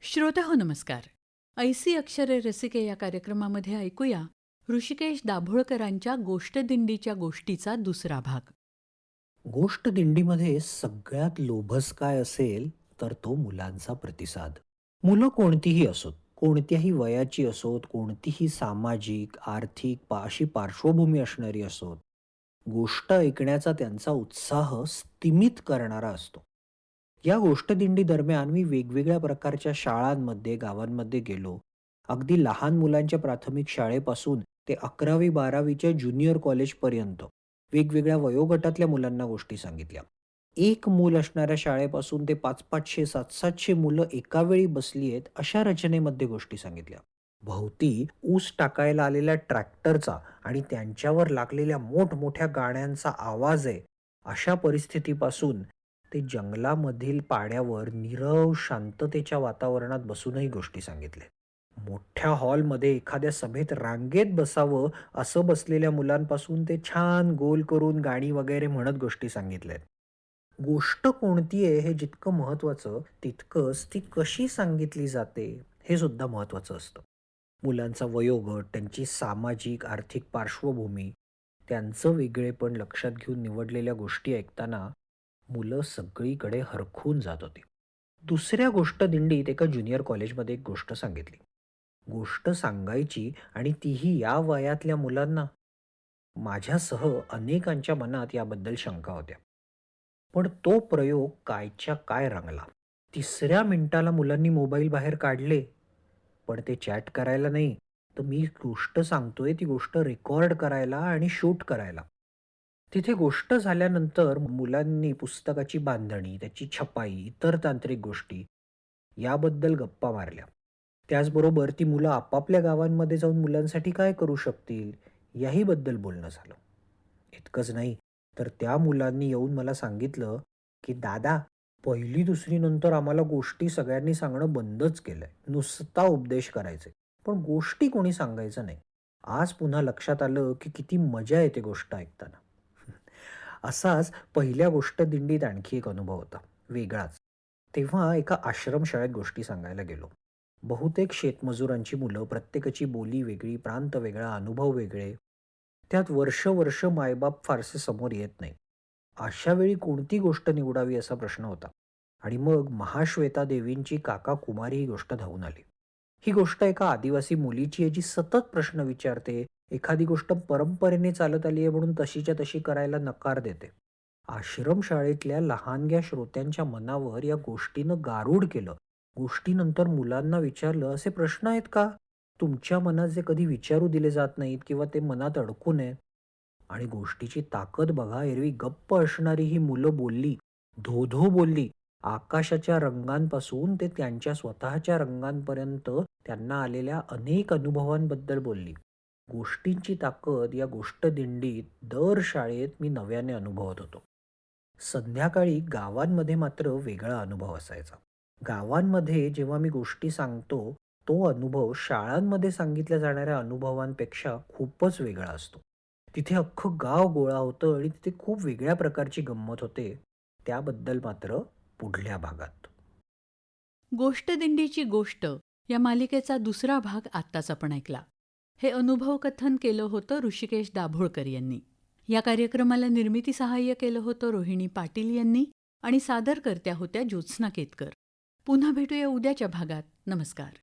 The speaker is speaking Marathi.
श्रोतेहो नमस्कार. ऐसी अक्षरे रसिके या कार्यक्रमामध्ये ऐकूया ऋषिकेश दाभोळकरांच्या गोष्टदिंडीच्या गोष्टीचा दुसरा भाग. गोष्ट दिंडीमध्ये सगळ्यात लोभस काय असेल तर तो मुलांचा प्रतिसाद. मुलं कोणतीही असोत, कोणत्याही वयाची असोत, कोणतीही सामाजिक, आर्थिक अशी पार्श्वभूमी असणारी असोत, गोष्ट ऐकण्याचा त्यांचा उत्साह स्तिमित करणारा असतो. या गोष्टदिंडी दरम्यान मी वेगवेगळ्या प्रकारच्या शाळांमध्ये, गावांमध्ये गेलो. अगदी लहान मुलांच्या प्राथमिक शाळेपासून ते 11वी-12वीच्या ज्युनियर कॉलेजपर्यंत वेगवेगळ्या वयोगटातल्या मुलांना गोष्टी सांगितल्या. एक मूल असणाऱ्या शाळेपासून ते 500-500, 700-700 मुलं एका वेळी बसली आहेत, अशा रचनेमध्ये गोष्टी सांगितल्या. भोवती ऊस टाकायला आलेल्या ट्रॅक्टरचा आणि त्यांच्यावर लागलेल्या मोठमोठ्या गाड्यांचा आवाज आहे, अशा परिस्थितीपासून ते जंगलामधील पाड्यावर नीरव शांततेच्या वातावरणात बसूनही गोष्टी सांगितल्या. मोठ्या हॉलमध्ये एखाद्या सभेत रांगेत बसावं असं बसलेल्या मुलांपासून ते छान गोल करून गाणी वगैरे म्हणत गोष्टी सांगितल्यात. गोष्ट कोणती आहे हे जितकं महत्त्वाचं, तितकंच ती कशी सांगितली जाते हे सुद्धा महत्त्वाचं असतं. मुलांचा वयोगट, त्यांची सामाजिक, आर्थिक पार्श्वभूमी, त्यांचं वेगळेपण लक्षात घेऊन निवडलेल्या गोष्टी ऐकताना मुलं सगळीकडे हरखून जात होती. दुसऱ्या गोष्ट दिंडीत एका ज्युनियर कॉलेजमध्ये एक गोष्ट सांगितली. गोष्ट सांगायची आणि तीही या वयातल्या मुलांना. माझ्यासह अनेकांच्या मनात याबद्दल शंका होत्या. पण तो प्रयोग कायच्या काय रंगला. तिसऱ्या मिनिटाला मुलांनी मोबाईल बाहेर काढले, पण ते चॅट करायला नाही, तर मी गोष्ट सांगतोय ती गोष्ट रेकॉर्ड करायला आणि शूट करायला. तिथे गोष्ट झाल्यानंतर मुलांनी पुस्तकाची बांधणी, त्याची छपाई, इतर तांत्रिक गोष्टी याबद्दल गप्पा मारल्या. त्याचबरोबर ती मुलं आपापल्या गावांमध्ये जाऊन मुलांसाठी काय करू शकतील, याही बद्दल बोलणं झालं. इतकंच नाही, तर त्या मुलांनी येऊन मला सांगितलं, की "दादा, 1ली-2री नंतर आम्हाला गोष्टी सगळ्यांनी सांगणं बंदच केलंय. नुसता उपदेश करायचे. पण गोष्टी कोणी सांगायचं नाही. आज पुन्हा लक्षात आलं, की किती मजा येते गोष्ट ऐकताना." असाच पहिल्या गोष्ट दिंडीत आणखी एक अनुभव होता, वेगळाच. तेव्हा एका आश्रमशाळेत गोष्टी सांगायला गेलो. बहुतेक शेतमजुरांची मुलं, प्रत्येकाची बोली वेगळी, प्रांत वेगळा, अनुभव वेगळे. त्यात वर्ष-वर्ष मायबाप फारसे समोर येत नाहीत. अशा वेळी कोणती गोष्ट निवडावी असा प्रश्न होता. आणि मग महाश्वेता देवींची काका कुमारी ही गोष्ट धावून आली. ही गोष्ट एका आदिवासी मुलीची आहे जी सतत प्रश्न विचारते, एखादी गोष्ट परंपरेने चालत आली आहे म्हणून तशीच्या तशी करायला नकार देते. आश्रमशाळेतल्या लहानग्या श्रोत्यांच्या मनावर या गोष्टीनं गारूड केलं. गोष्टीनंतर मुलांना विचारलं, "असे प्रश्न आहेत का तुमच्या मनात जे कधी विचारू दिले जात नाहीत किंवा ते मनात अडकून आहेत?" आणि गोष्टीची ताकद बघा, एरवी गप्प असणारी ही मुलं बोलली, धो-धो बोलली. आकाशाच्या रंगांपासून ते त्यांच्या स्वतःच्या रंगांपर्यंत त्यांना आलेल्या अनेक अनुभवांबद्दल बोलली. गोष्टींची ताकद या गोष्टदिंडीत दर शाळेत मी नव्याने अनुभवत होतो. संध्याकाळी गावांमध्ये मात्र वेगळा अनुभव असायचा. गावांमध्ये जेव्हा मी गोष्टी सांगतो, तो अनुभव शाळांमध्ये सांगितल्या जाणाऱ्या अनुभवांपेक्षा खूपच वेगळा असतो. तिथे अख्खं गाव गोळा होतं आणि तिथे खूप वेगळ्या प्रकारची गंमत होते. त्याबद्दल मात्र पुढल्या भागात. गोष्टदिंडीची गोष्ट या मालिकेचा दुसरा भाग आत्ताच आपण ऐकला. हे अनुभव कथन केलं होतं ऋषिकेश दाभोळकर यांनी. या कार्यक्रमाला निर्मिती सहाय्य केलं होतं रोहिणी पाटील यांनी आणि सादरकर्त्या होत्या ज्योत्स्ना केतकर. पुन्हा भेटूया उद्याच्या भागात. नमस्कार.